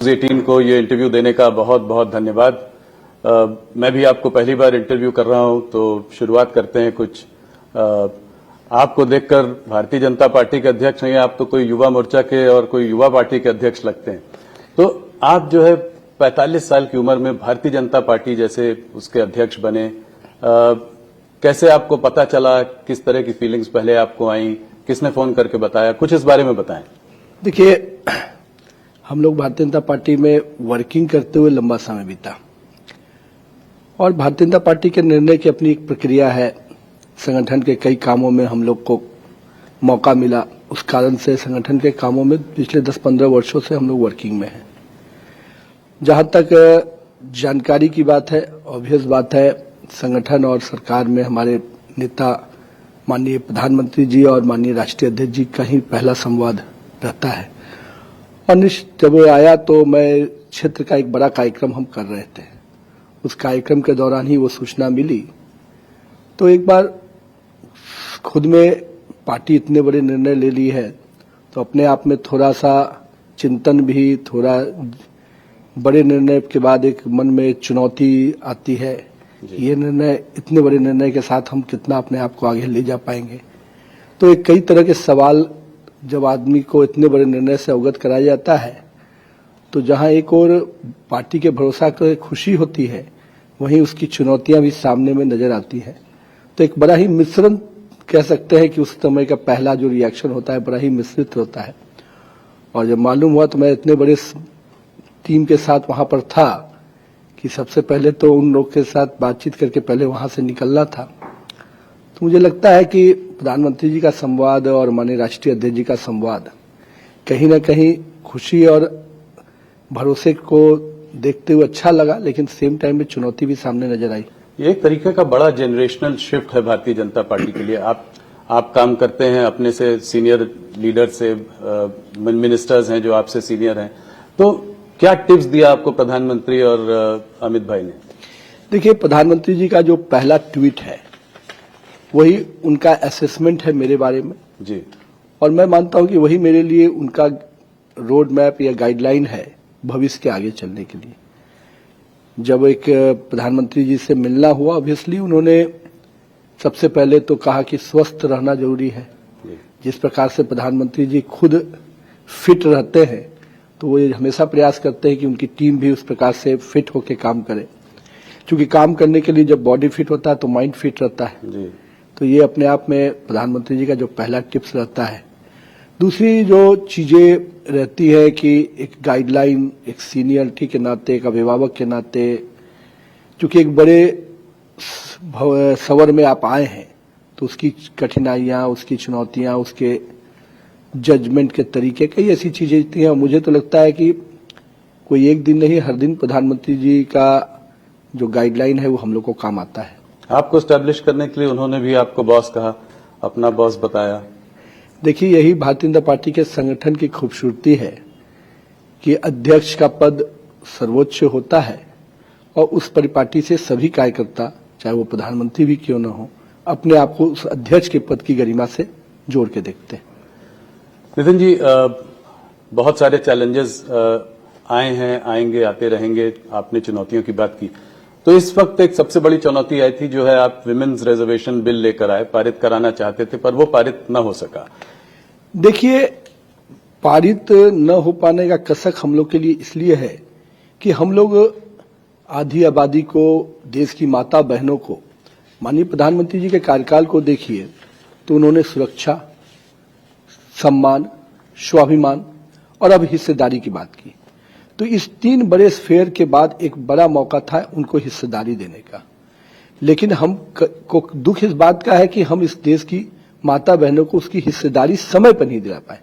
18 को ये इंटरव्यू देने का बहुत बहुत धन्यवाद। मैं भी आपको पहली बार इंटरव्यू कर रहा हूं, तो शुरुआत करते हैं कुछ। आपको देखकर भारतीय जनता पार्टी के अध्यक्ष नहीं, आप तो कोई युवा मोर्चा के और कोई युवा पार्टी के अध्यक्ष लगते हैं। तो आप जो है 45 साल की उम्र में भारतीय जनता पार्टी जैसे उसके अध्यक्ष बने, कैसे आपको पता चला, किस तरह की फीलिंग्स पहले आपको आई, किसने फोन करके बताया, कुछ इस बारे में बताएं। देखिए, हम लोग भारतीय जनता पार्टी में वर्किंग करते हुए लंबा समय बीता और भारतीय जनता पार्टी के निर्णय की अपनी एक प्रक्रिया है। संगठन के कई कामों में हम लोग को मौका मिला, उस कारण से संगठन के कामों में पिछले 10-15 वर्षों से हम लोग वर्किंग में हैं। जहां तक जानकारी की बात है, ऑब्वियस बात है, संगठन और सरकार में हमारे नेता माननीय प्रधानमंत्री जी और माननीय राष्ट्रीय अध्यक्ष जी का ही पहला संवाद रहता है। और जब वो आया तो मैं क्षेत्र का एक बड़ा कार्यक्रम हम कर रहे थे, उस कार्यक्रम के दौरान ही वो सूचना मिली। तो एक बार खुद में पार्टी इतने बड़े निर्णय ले ली है तो अपने आप में थोड़ा सा चिंतन भी, थोड़ा बड़े निर्णय के बाद एक मन में चुनौती आती है। ये निर्णय, इतने बड़े निर्णय के साथ हम कितना अपने आप को आगे ले जा पाएंगे। तो एक कई तरह के सवाल जब आदमी को इतने बड़े निर्णय से अवगत कराया जाता है, तो जहां एक और पार्टी के भरोसा को खुशी होती है, वहीं उसकी चुनौतियां भी सामने में नजर आती हैं। तो एक बड़ा ही मिश्रण कह सकते हैं कि उस समय का पहला जो रिएक्शन होता है बड़ा ही मिश्रित होता है। और जब मालूम हुआ तो मैं इतने बड़े टीम के साथ वहां पर था कि सबसे पहले तो उन लोग के साथ बातचीत करके पहले वहां से निकलना था। तो मुझे लगता है कि प्रधानमंत्री जी का संवाद और माननीय राष्ट्रीय अध्यक्ष जी का संवाद कहीं न कहीं खुशी और भरोसे को देखते हुए अच्छा लगा, लेकिन सेम टाइम में चुनौती भी सामने नजर आई। ये एक तरीके का बड़ा जनरेशनल शिफ्ट है भारतीय जनता पार्टी के लिए। आप काम करते हैं अपने से सीनियर लीडर से, मिनिस्टर्स हैं जो आपसे सीनियर हैं, तो क्या टिप्स दिया आपको प्रधानमंत्री और अमित भाई ने? देखिए, प्रधानमंत्री जी का जो पहला ट्वीट है वही उनका असेसमेंट है मेरे बारे में जी, और मैं मानता हूं कि वही मेरे लिए उनका रोड मैप या गाइडलाइन है भविष्य के आगे चलने के लिए। जब एक प्रधानमंत्री जी से मिलना हुआ, ऑब्वियसली उन्होंने सबसे पहले तो कहा कि स्वस्थ रहना जरूरी है। जिस प्रकार से प्रधानमंत्री जी खुद फिट रहते हैं, तो वो हमेशा प्रयास करते हैं कि उनकी टीम भी उस प्रकार से फिट होकर काम करे, क्योंकि काम करने के लिए जब बॉडी फिट होता है तो माइंड फिट रहता है जी। तो ये अपने आप में प्रधानमंत्री जी का जो पहला टिप्स रहता है। दूसरी जो चीजें रहती है कि एक गाइडलाइन, एक सीनियरिटी के नाते, एक अभिभावक के नाते, क्योंकि एक बड़े सवर में आप आए हैं तो उसकी कठिनाइयां, उसकी चुनौतियां, उसके जजमेंट के तरीके, कई ऐसी चीजें थी। और मुझे तो लगता है कि कोई एक दिन नहीं, हर दिन प्रधानमंत्री जी का जो गाइडलाइन है वो हम लोग को काम आता है। आपको स्टैब्लिश करने के लिए उन्होंने भी आपको बॉस कहा, अपना बॉस बताया। देखिए, यही भारतीय जनता पार्टी के संगठन की खूबसूरती है कि अध्यक्ष का पद सर्वोच्च होता है और उस परिपाटी से सभी कार्यकर्ता, चाहे वो प्रधानमंत्री भी क्यों न हो, अपने आप को उस अध्यक्ष के पद की गरिमा से जोड़ के देखते हैं। नितिन जी, बहुत सारे चैलेंजेस आए हैं, आएंगे, आते रहेंगे। आपने चुनौतियों की बात की, तो इस वक्त एक सबसे बड़ी चुनौती आई थी, जो है आप विमेन्स रिजर्वेशन बिल लेकर आए, पारित कराना चाहते थे, पर वो पारित न हो सका। देखिए, पारित न हो पाने का कसक हम लोग के लिए इसलिए है कि हम लोग आधी आबादी को, देश की माता बहनों को, माननीय प्रधानमंत्री जी के कार्यकाल को देखिए तो उन्होंने सुरक्षा, सम्मान, स्वाभिमान और अब हिस्सेदारी की बात की। तो इस 3 बड़े स्फेयर के बाद एक बड़ा मौका था उनको हिस्सेदारी देने का। लेकिन हम को दुख इस बात का है कि हम इस देश की माता बहनों को उसकी हिस्सेदारी समय पर नहीं दिला पाए।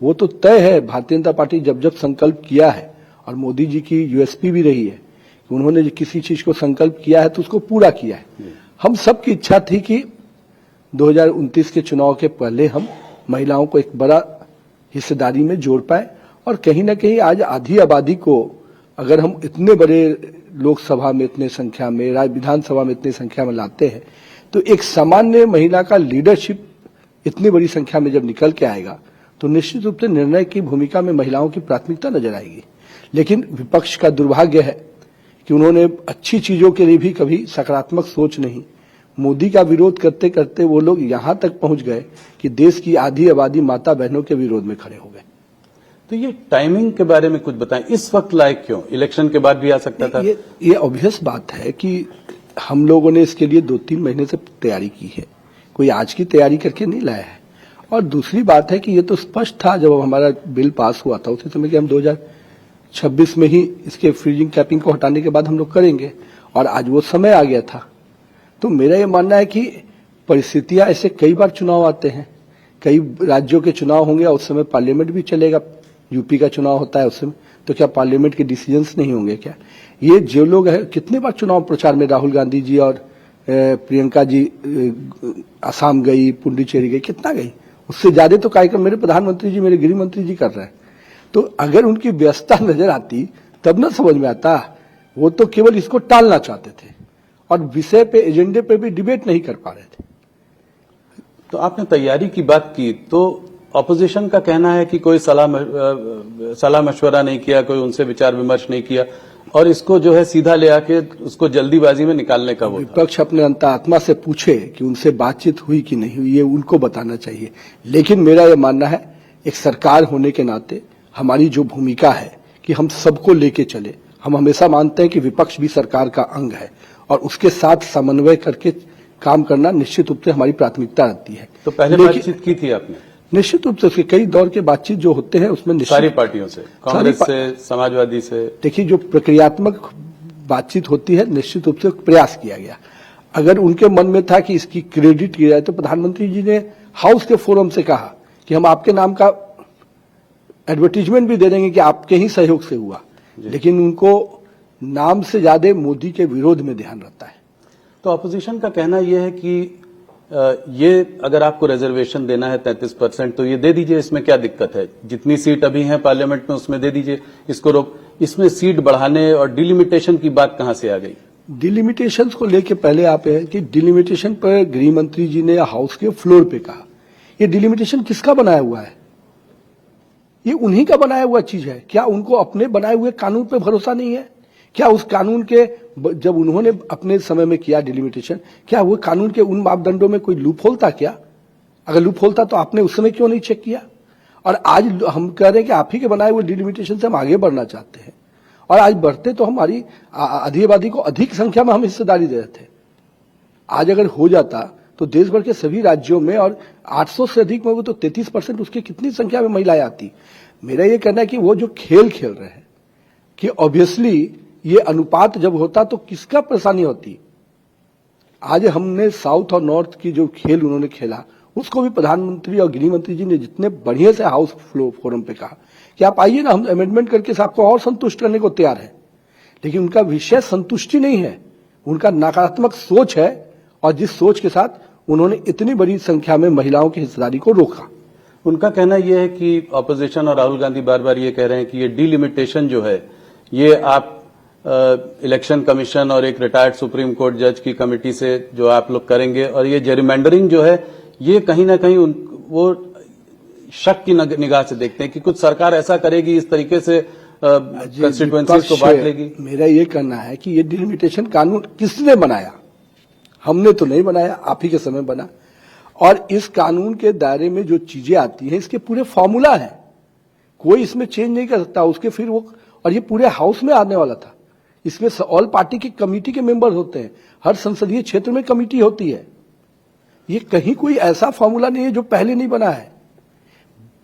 वो तो तय है, भारतीय जनता पार्टी जब जब संकल्प किया है, और मोदी जी की यूएसपी भी रही है कि उन्होंने किसी चीज को संकल्प किया है तो उसको पूरा किया है। हम सबकी इच्छा थी कि 2029 के चुनाव के पहले हम महिलाओं को एक बड़ा हिस्सेदारी में जोड़ पाए। और कहीं ना कहीं आज आधी आबादी को अगर हम इतने बड़े लोकसभा में इतने संख्या में, विधानसभा में इतनी संख्या में लाते हैं, तो एक सामान्य महिला का लीडरशिप इतनी बड़ी संख्या में जब निकल के आएगा तो निश्चित रूप से निर्णय की भूमिका में महिलाओं की प्राथमिकता नजर आएगी। लेकिन विपक्ष का दुर्भाग्य है कि उन्होंने अच्छी चीजों के लिए भी कभी सकारात्मक सोच नहीं। मोदी का विरोध करते करते वो लोग यहां तक पहुंच गए कि देश की आधी आबादी माता बहनों के विरोध में खड़े हो गए। तो ये टाइमिंग के बारे में कुछ बताएं, इस वक्त लायक क्यों? इलेक्शन के बाद भी आ सकता था। ये ऑब्वियस बात है कि हम लोगों ने इसके लिए 2-3 महीने से तैयारी की है, कोई आज की तैयारी करके नहीं लाया है। और दूसरी बात है कि ये तो स्पष्ट था जब हमारा बिल पास हुआ था उसी समय कि हम 2026 में ही इसके फ्रीजिंग कैपिंग को हटाने के बाद हम लोग करेंगे, और आज वो समय आ गया था। तो मेरा ये मानना है कि परिस्थितियां ऐसे कई बार चुनाव आते हैं, कई राज्यों के चुनाव होंगे और उस समय पार्लियामेंट भी चलेगा, यूपी का चुनाव होता है उस समय, तो क्या पार्लियामेंट के डिसीजंस नहीं होंगे क्या? ये जो लोग हैं, कितने बार चुनाव प्रचार में राहुल गांधी जी और प्रियंका जी असम गई, पुडुचेरी गई, कितना गई? उससे ज्यादा तो कार्यक्रम मेरे प्रधानमंत्री जी, मेरे गृह मंत्री जी कर रहे हैं। तो अगर उनकी व्यस्तता नजर आती तब ना समझ में आता। वो तो केवल इसको टालना चाहते थे और विषय पे, एजेंडे पे भी डिबेट नहीं कर पा रहे थे। तो आपने तैयारी की बात की, तो ऑपोजिशन का कहना है कि कोई सलाह मशवरा नहीं किया, कोई उनसे विचार विमर्श नहीं किया और इसको जो है सीधा ले आके उसको जल्दीबाजी में निकालने का वो था। विपक्ष अपने अंतरात्मा से पूछे कि उनसे बातचीत हुई कि नहीं हुई, ये उनको बताना चाहिए। लेकिन मेरा ये मानना है, एक सरकार होने के नाते हमारी जो भूमिका है कि हम सबको लेके चले। हम हमेशा मानते हैं कि विपक्ष भी सरकार का अंग है और उसके साथ समन्वय करके काम करना निश्चित रूप से हमारी प्राथमिकता रहती है। तो पहले बातचीत की थी आपने? निश्चित रूप से उसके कई दौर के बातचीत जो होते हैं उसमें सारी पार्टियों से, कांग्रेस से, समाजवादी से। देखिए, जो प्रक्रियात्मक बातचीत होती है निश्चित रूप से प्रयास किया गया। अगर उनके मन में था कि इसकी क्रेडिट की जाए तो प्रधानमंत्री जी ने हाउस के फोरम से कहा कि हम आपके नाम का एडवर्टीजमेंट भी दे देंगे कि आपके ही सहयोग से हुआ। लेकिन उनको नाम से ज्यादा मोदी के विरोध में ध्यान रहता है। तो अपोजिशन का कहना यह है कि ये अगर आपको रिजर्वेशन देना है 33%, तो ये दे दीजिए, इसमें क्या दिक्कत है? जितनी सीट अभी है पार्लियामेंट में उसमें दे दीजिए, इसको रोक। इसमें सीट बढ़ाने और डिलिमिटेशन की बात कहां से आ गई? डिलिमिटेशन को लेके पहले आप है कि डिलिमिटेशन पर गृह मंत्री जी ने हाउस के फ्लोर पे कहा। ये डिलिमिटेशन किसका बनाया हुआ है? ये उन्हीं का बनाया हुआ चीज है। क्या उनको अपने बनाए हुए कानून पे भरोसा नहीं है? क्या उस कानून के, जब उन्होंने अपने समय में किया डिलिमिटेशन, क्या वो कानून के उन मापदंडों में कोई लूप होल था क्या? अगर लूप होल था तो आपने उस समय क्यों नहीं चेक किया? और आज हम कह रहे हैं कि आप ही के बनाए हुए डिलिमिटेशन से हम आगे बढ़ना चाहते हैं, और आज बढ़ते तो हमारी आधी आबादी को अधिक संख्या में हम हिस्सेदारी दे रहे थे। आज अगर हो जाता तो देश भर के सभी राज्यों में, और 800 से अधिक में, वो तो 33% उसकी कितनी संख्या में महिलाएं आती। मेरा ये कहना है कि वो जो खेल खेल रहे हैं कि ऑब्वियसली ये अनुपात जब होता तो किसका परेशानी होती। आज हमने साउथ और नॉर्थ की जो खेल उन्होंने खेला उसको भी प्रधानमंत्री और गृह मंत्री जी ने जितने बढ़िया से हाउस फोरम पे कहा कि आप आइए ना, हम अमेंडमेंट करके आपको और संतुष्ट करने को तैयार है। लेकिन उनका विषय संतुष्टि नहीं है, उनका नकारात्मक सोच है, और जिस सोच के साथ उन्होंने इतनी बड़ी संख्या में महिलाओं की हिस्सेदारी को रोका। उनका कहना यह है कि ऑपोजिशन और राहुल गांधी बार बार ये कह रहे हैं कि ये डिलिमिटेशन जो है ये आप इलेक्शन कमीशन और एक रिटायर्ड सुप्रीम कोर्ट जज की कमेटी से जो आप लोग करेंगे, और ये जेरिमेंडरिंग जो है ये कहीं ना कहीं वो शक की निगाह से देखते हैं कि कुछ सरकार ऐसा करेगी, इस तरीके से कंस्टिट्यूएंसीज को बांट लेगी। मेरा ये कहना है कि ये डिलिमिटेशन कानून किसने बनाया? हमने तो नहीं बनाया, आप ही के समय बना। और इस कानून के दायरे में जो चीजें आती हैं इसके पूरे फॉर्मूला है, कोई इसमें चेंज नहीं कर सकता उसके। फिर वो, और ये पूरे हाउस में आने वाला था, इसमें ऑल पार्टी की कमेटी के मेंबर होते हैं, हर संसदीय क्षेत्र में कमेटी होती है। ये कहीं कोई ऐसा फॉर्मूला नहीं है जो पहले नहीं बना है।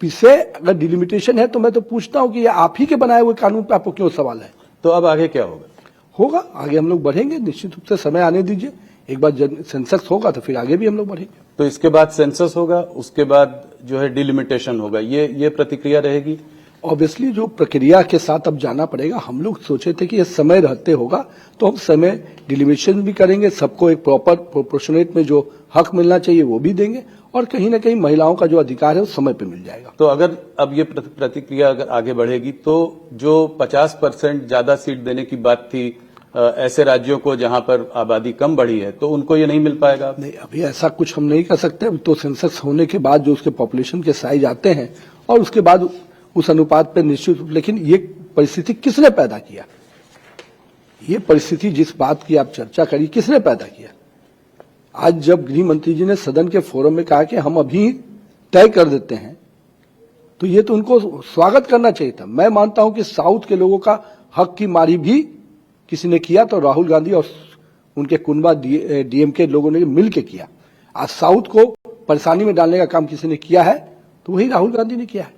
विषय अगर डिलिमिटेशन है तो मैं तो पूछता हूं कि ये आप ही के बनाए हुए कानून पे आपको क्यों सवाल है? तो अब आगे क्या होगा? आगे हम लोग बढ़ेंगे, निश्चित रूप से समय आने दीजिए। एक बार सेंसस होगा तो फिर आगे भी हम लोग बढ़ेंगे। तो इसके बाद सेंसस होगा, उसके बाद जो है डिलिमिटेशन होगा, ये प्रतिक्रिया रहेगी। ऑब्वियसली जो प्रक्रिया के साथ अब जाना पड़ेगा। हम लोग सोचे थे कि ये समय रहते होगा तो हम समय डिलिमिटेशन भी करेंगे, सबको एक प्रॉपर प्रोपोर्शनेट में जो हक मिलना चाहिए वो भी देंगे, और कहीं ना कहीं महिलाओं का जो अधिकार है वो समय पे मिल जाएगा। तो अगर अब ये प्रतिक्रिया अगर आगे बढ़ेगी तो जो 50% ज्यादा सीट देने की बात थी ऐसे राज्यों को जहां पर आबादी कम बढ़ी है, तो उनको ये नहीं मिल पाएगा? नहीं, अभी ऐसा कुछ हम नहीं कर सकते। तो सेंसस होने के बाद जो उसके पॉपुलेशन के साइज आते हैं और उसके बाद उस अनुपात पर निश्चित, लेकिन ये परिस्थिति किसने पैदा किया? ये परिस्थिति जिस बात की आप चर्चा करी, किसने पैदा किया? आज जब गृह मंत्री जी ने सदन के फोरम में कहा कि हम अभी तय कर देते हैं, तो ये तो उनको स्वागत करना चाहिए था। मैं मानता हूं कि साउथ के लोगों का हक की मारी भी किसी ने किया तो राहुल गांधी और उनके कुनबा डीएमके लोगों ने मिल के किया। आज साउथ को परेशानी में डालने का काम किसी ने किया है तो वही राहुल गांधी ने किया है।